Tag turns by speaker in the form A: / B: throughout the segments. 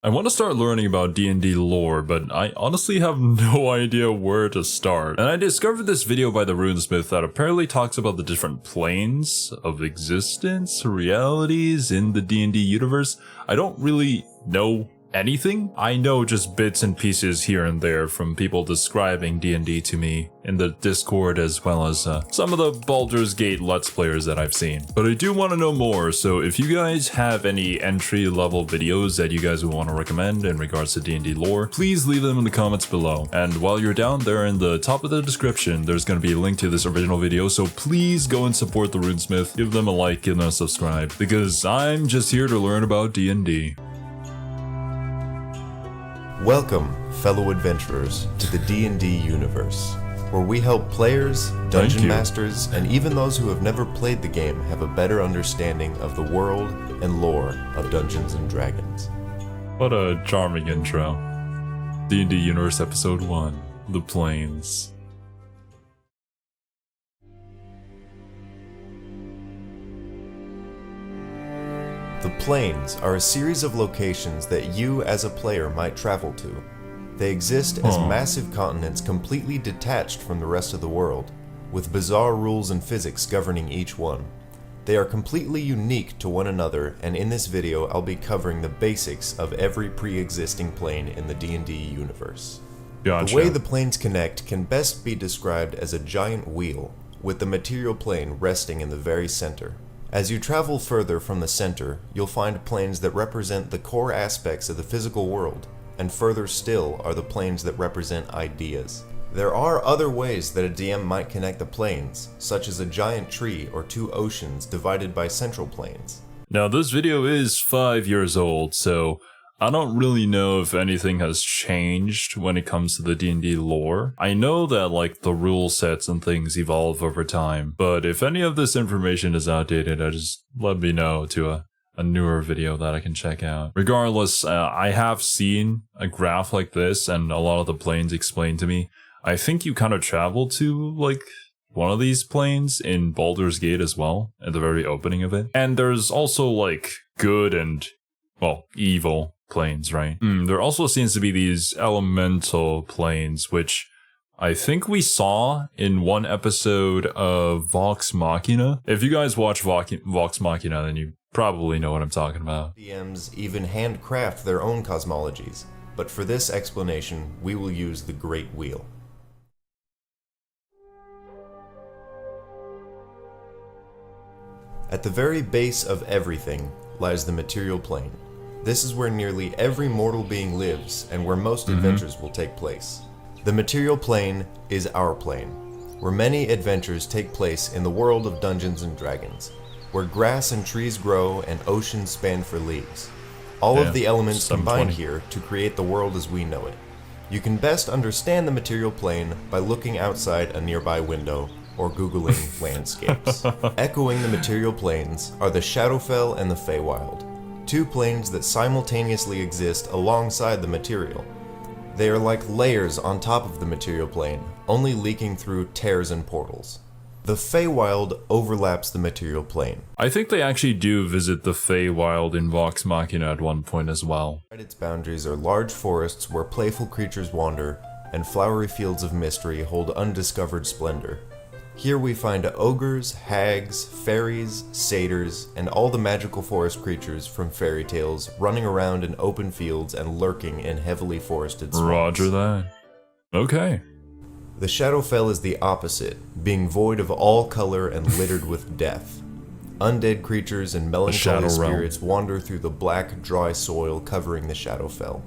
A: I want to start learning about D&D lore, but I honestly have no idea where to start. And I discovered this video by the Runesmith that apparently talks about the different planes of existence, realities in the D&D universe. I don't really know anything. I know just bits and pieces here and there from people describing D&D to me in the Discord, as well as some of the Baldur's Gate Let's Players that I've seen. But I do want to know more, so if you guys have any entry-level videos that you guys would want to recommend in regards to D&D lore, please leave them in the comments below. And while you're down there in the top of the description, there's going to be a link to this original video, so please go and support the Runesmith, give them a like, give them a subscribe, because I'm just here to learn about D&D.
B: Welcome, fellow adventurers, to the D&D universe, where we help players, dungeon masters, and even those who have never played the game have a better understanding of the world and lore of Dungeons & Dragons.
A: What a charming intro. D&D Universe Episode 1, The Planes.
B: The planes are a series of locations that you as a player might travel to. They exist as massive continents completely detached from the rest of the world, with bizarre rules and physics governing each one. They are completely unique to one another, and in this video I'll be covering the basics of every pre-existing plane in the D&D universe.
A: Gotcha.
B: The way the planes connect can best be described as a giant wheel, with the material plane resting in the very center. As you travel further from the center, you'll find planes that represent the core aspects of the physical world, and further still are the planes that represent ideas. There are other ways that a DM might connect the planes, such as a giant tree or two oceans divided by central planes.
A: Now this video is 5 years old, so I don't really know if anything has changed when it comes to the D&D lore. I know that like the rule sets and things evolve over time, but if any of this information is outdated, just let me know to a newer video that I can check out. Regardless, I have seen a graph like this and a lot of the planes explained to me. I think you kind of travel to like one of these planes in Baldur's Gate as well, at the very opening of it. And there's also like good and, well, evil planes, right? There also seems to be these elemental planes, which I think we saw in one episode of Vox Machina. If you guys watch Vox Machina, then you probably know what I'm talking about.
B: DMs even handcraft their own cosmologies, but for this explanation, we will use the Great Wheel. At the very base of everything lies the material plane. This is where nearly every mortal being lives and where most adventures will take place. The material plane is our plane, where many adventures take place in the world of Dungeons & Dragons, where grass and trees grow and oceans span for leagues. All of the elements combine here to create the world as we know it. You can best understand the material plane by looking outside a nearby window or Googling landscapes. Echoing the material planes are the Shadowfell and the Feywild, two planes that simultaneously exist alongside the material. They are like layers on top of the material plane, only leaking through tears and portals. The Feywild overlaps the material plane.
A: I think they actually do visit the Feywild in Vox Machina at one point as well.
B: Its boundaries are large forests where playful creatures wander, and flowery fields of mystery hold undiscovered splendor. Here we find ogres, hags, fairies, satyrs, and all the magical forest creatures from fairy tales running around in open fields and lurking in heavily forested swamps.
A: Roger that. Okay.
B: The Shadowfell is the opposite, being void of all color and littered with death. Undead creatures and melancholy spirits wander through the black, dry soil covering the Shadowfell.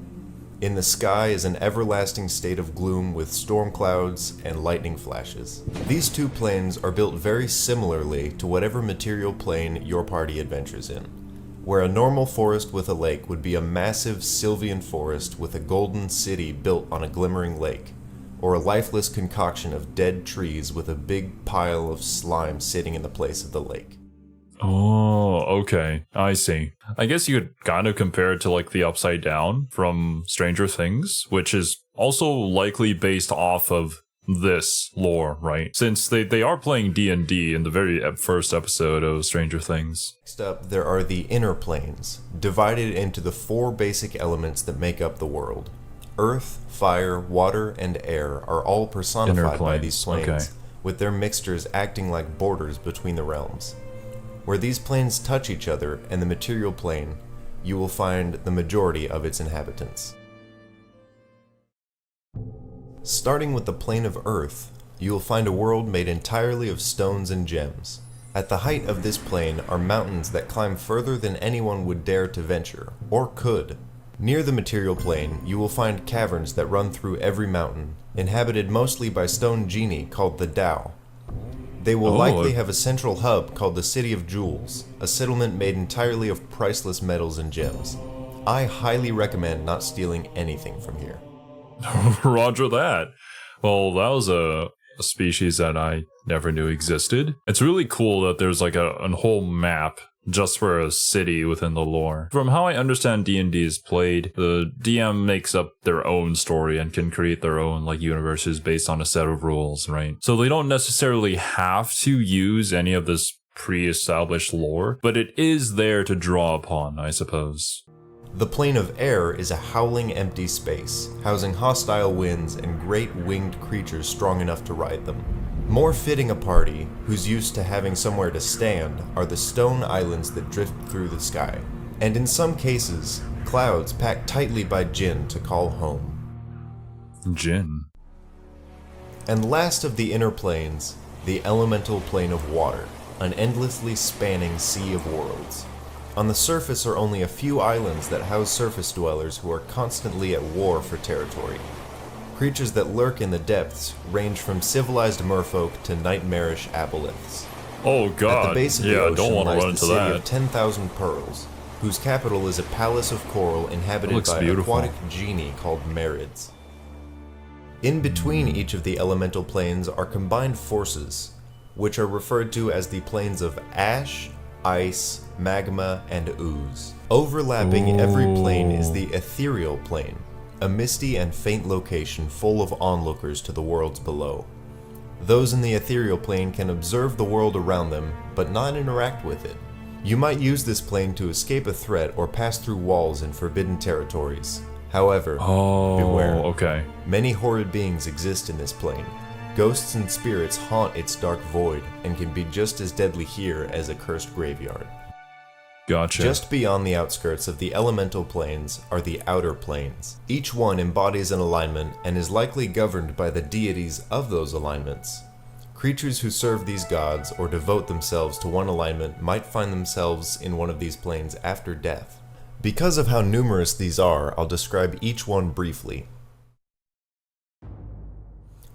B: In the sky is an everlasting state of gloom with storm clouds and lightning flashes. These two planes are built very similarly to whatever material plane your party adventures in, where a normal forest with a lake would be a massive Sylvan forest with a golden city built on a glimmering lake, or a lifeless concoction of dead trees with a big pile of slime sitting in the place of the lake.
A: Oh, okay. I see. I guess you could kind of compare it to like the Upside Down from Stranger Things, which is also likely based off of this lore, right? Since they are playing D&D in the very first episode of Stranger Things.
B: Next up, there are the inner planes, divided into the 4 basic elements that make up the world. Earth, fire, water, and air are all personified by these planes, with their mixtures acting like borders between the realms. Where these planes touch each other and the material plane, you will find the majority of its inhabitants. Starting with the plane of Earth, you will find a world made entirely of stones and gems. At the height of this plane are mountains that climb further than anyone would dare to venture, or could. Near the material plane, you will find caverns that run through every mountain, inhabited mostly by stone genii called the Tao. They will likely have a central hub called the City of Jewels, a settlement made entirely of priceless metals and gems. I highly recommend not stealing anything from here.
A: Roger that. Well, that was a species that I never knew existed. It's really cool that there's like a whole map just for a city within the lore. From how I understand D&D is played, the DM makes up their own story and can create their own like universes based on a set of rules, right? So they don't necessarily have to use any of this pre-established lore, but it is there to draw upon, I suppose.
B: The plane of air is a howling empty space, housing hostile winds and great winged creatures strong enough to ride them. More fitting a party who's used to having somewhere to stand are the stone islands that drift through the sky, and in some cases, clouds packed tightly by Jinn to call home.
A: Jinn.
B: And last of the inner planes, the elemental plane of water, an endlessly spanning sea of worlds. On the surface are only a few islands that house surface dwellers who are constantly at war for territory. Creatures that lurk in the depths range from civilized merfolk to nightmarish aboleths.
A: Oh god,
B: at the base of the ocean
A: don't want to
B: lies
A: run
B: the
A: into
B: city
A: that.
B: of 10,000 Pearls, whose capital is a palace of coral inhabited by aquatic genii called Marids. In between each of the elemental planes are combined forces, which are referred to as the planes of ash, ice, magma, and ooze. Overlapping every plane is the ethereal plane, a misty and faint location full of onlookers to the worlds below. Those in the ethereal plane can observe the world around them, but not interact with it. You might use this plane to escape a threat or pass through walls in forbidden territories. However, beware. Many horrid beings exist in this plane. Ghosts and spirits haunt its dark void and can be just as deadly here as a cursed graveyard.
A: Gotcha.
B: Just beyond the outskirts of the elemental planes are the outer planes. Each one embodies an alignment and is likely governed by the deities of those alignments. Creatures who serve these gods or devote themselves to one alignment might find themselves in one of these planes after death. Because of how numerous these are, I'll describe each one briefly.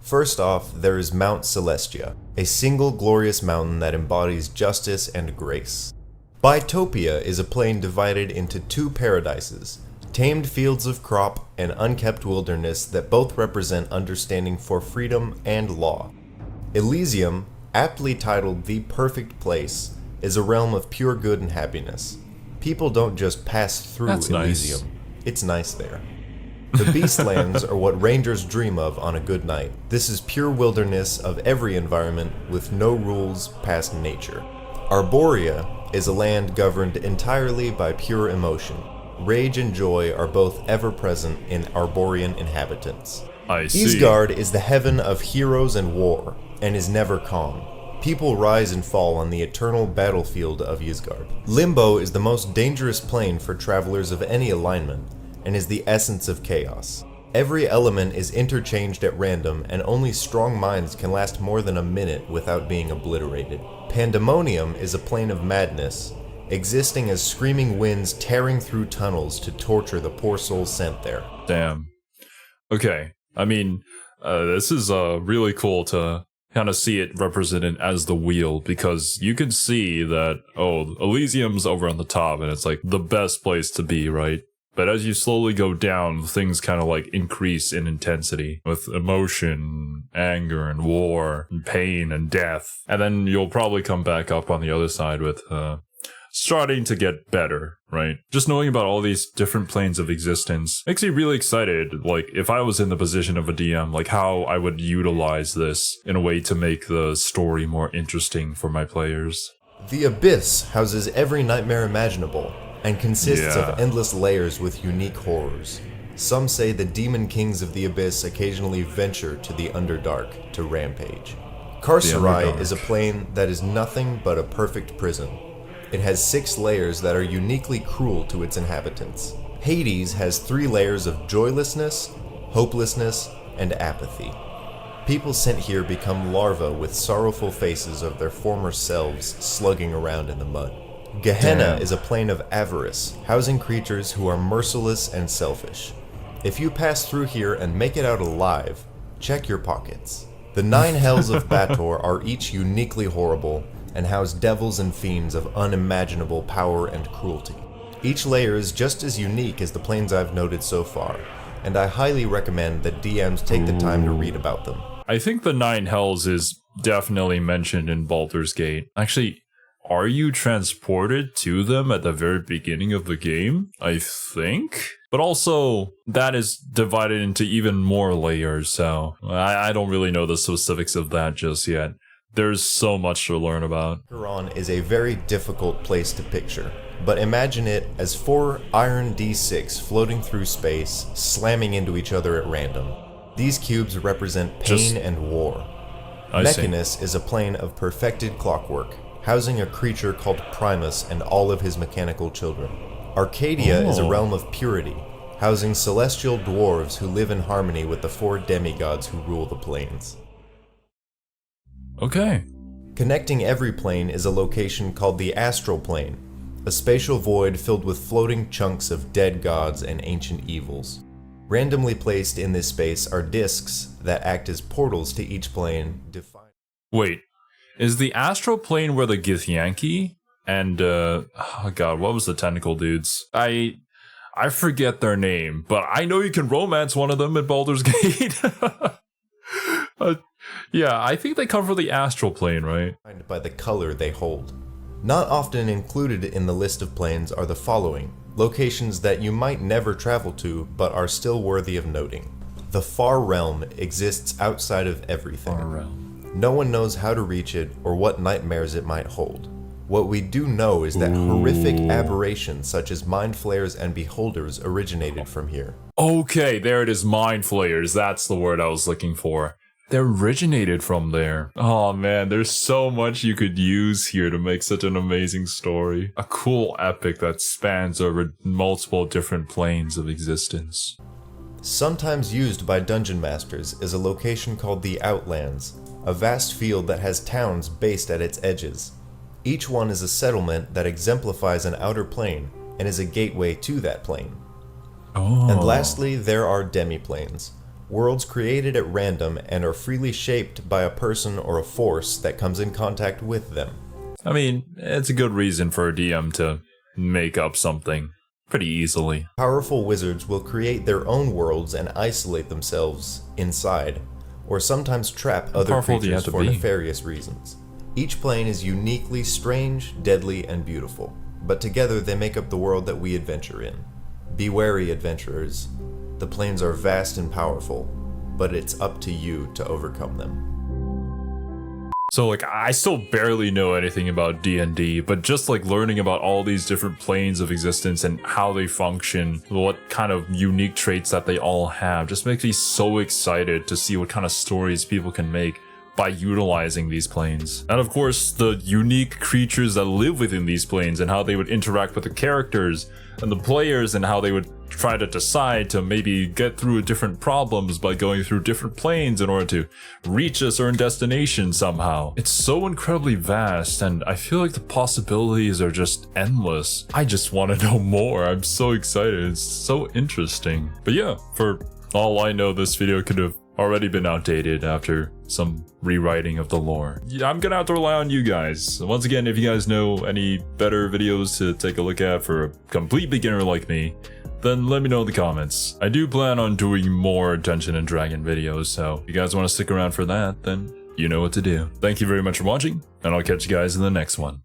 B: First off, there is Mount Celestia, a single glorious mountain that embodies justice and grace. Bitopia is a plane divided into 2 paradises, tamed fields of crop and unkept wilderness that both represent understanding for freedom and law. Elysium, aptly titled the perfect place, is a realm of pure good and happiness. People don't just pass through Elysium. It's nice there. The Beastlands are what rangers dream of on a good night. This is pure wilderness of every environment with no rules past nature. Arborea is a land governed entirely by pure emotion. Rage and joy are both ever present in Arborean inhabitants.
A: I see.
B: Isgard is the heaven of heroes and war, and is never calm. People rise and fall on the eternal battlefield of Isgard. Limbo is the most dangerous plane for travelers of any alignment, and is the essence of chaos. Every element is interchanged at random, and only strong minds can last more than a minute without being obliterated. Pandemonium is a plane of madness, existing as screaming winds tearing through tunnels to torture the poor souls sent there.
A: Damn. Okay, I mean, this is really cool to kind of see it represented as the wheel, because you can see that, Elysium's over on the top, and it's like the best place to be, right? But as you slowly go down, things kind of like increase in intensity with emotion, anger, and war, and pain, and death. And then you'll probably come back up on the other side with starting to get better, right? Just knowing about all these different planes of existence makes me really excited. Like, if I was in the position of a DM, like how I would utilize this in a way to make the story more interesting for my players.
B: The Abyss houses every nightmare imaginable, and consists of endless layers with unique horrors. Some say the demon kings of the Abyss occasionally venture to the Underdark to rampage. Carcerai is a plane that is nothing but a perfect prison. It has 6 layers that are uniquely cruel to its inhabitants. Hades has 3 layers of joylessness, hopelessness, and apathy. People sent here become larvae with sorrowful faces of their former selves slugging around in the mud. Gehenna is a plane of avarice, housing creatures who are merciless and selfish. If you pass through here and make it out alive, check your pockets. The 9 hells of Bator are each uniquely horrible and house devils and fiends of unimaginable power and cruelty. Each layer is just as unique as the planes I've noted so far, and I highly recommend that DMs take the time to read about them.
A: I think the 9 hells is definitely mentioned in Baldur's Gate. Actually, are you transported to them at the very beginning of the game? I think? But also, that is divided into even more layers, so I don't really know the specifics of that just yet. There's so much to learn about.
B: Acheron is a very difficult place to picture, but imagine it as 4 iron D6 floating through space, slamming into each other at random. These cubes represent pain and war. Mechanus is a plane of perfected clockwork, housing a creature called Primus and all of his mechanical children. Arcadia is a realm of purity, housing celestial dwarves who live in harmony with the 4 demigods who rule the planes.
A: Okay.
B: Connecting every plane is a location called the Astral Plane, a spatial void filled with floating chunks of dead gods and ancient evils. Randomly placed in this space are discs that act as portals to each plane.
A: Wait, is the Astral Plane where the Githyanki and oh god, what was the tentacle dudes? I forget their name, but I know you can romance one of them in Baldur's Gate. Yeah, I think they come from the Astral Plane, right?
B: By the color they hold. Not often included in the list of planes are the following, locations that you might never travel to, but are still worthy of noting. The Far Realm exists outside of everything.
A: Far Realm.
B: No one knows how to reach it or what nightmares it might hold. What we do know is that horrific aberrations such as mind flayers and beholders originated from here.
A: Okay, there it is, mind flayers. That's the word I was looking for. They originated from there. Oh man, there's so much you could use here to make such an amazing story. A cool epic that spans over multiple different planes of existence.
B: Sometimes used by dungeon masters is a location called the Outlands, a vast field that has towns based at its edges. Each one is a settlement that exemplifies an outer plane and is a gateway to that plane. And lastly, there are demiplanes. Worlds created at random and are freely shaped by a person or a force that comes in contact with them.
A: I mean, it's a good reason for a DM to make up something pretty easily.
B: Powerful wizards will create their own worlds and isolate themselves inside, or sometimes trap other creatures for nefarious reasons. Each plane is uniquely strange, deadly, and beautiful, but together they make up the world that we adventure in. Be wary, adventurers. The planes are vast and powerful, but it's up to you to overcome them.
A: So like, I still barely know anything about D&D, but just like learning about all these different planes of existence and how they function, what kind of unique traits that they all have, just makes me so excited to see what kind of stories people can make by utilizing these planes. And of course, the unique creatures that live within these planes and how they would interact with the characters and the players and how they would try to decide to maybe get through different problems by going through different planes in order to reach a certain destination somehow. It's so incredibly vast, and I feel like the possibilities are just endless. I just want to know more. I'm so excited. It's so interesting. But yeah, for all I know, this video could have already been outdated after some rewriting of the lore. Yeah, I'm gonna have to rely on you guys. Once again, if you guys know any better videos to take a look at for a complete beginner like me, then let me know in the comments. I do plan on doing more Dungeons & Dragons videos, so if you guys want to stick around for that, then you know what to do. Thank you very much for watching, and I'll catch you guys in the next one.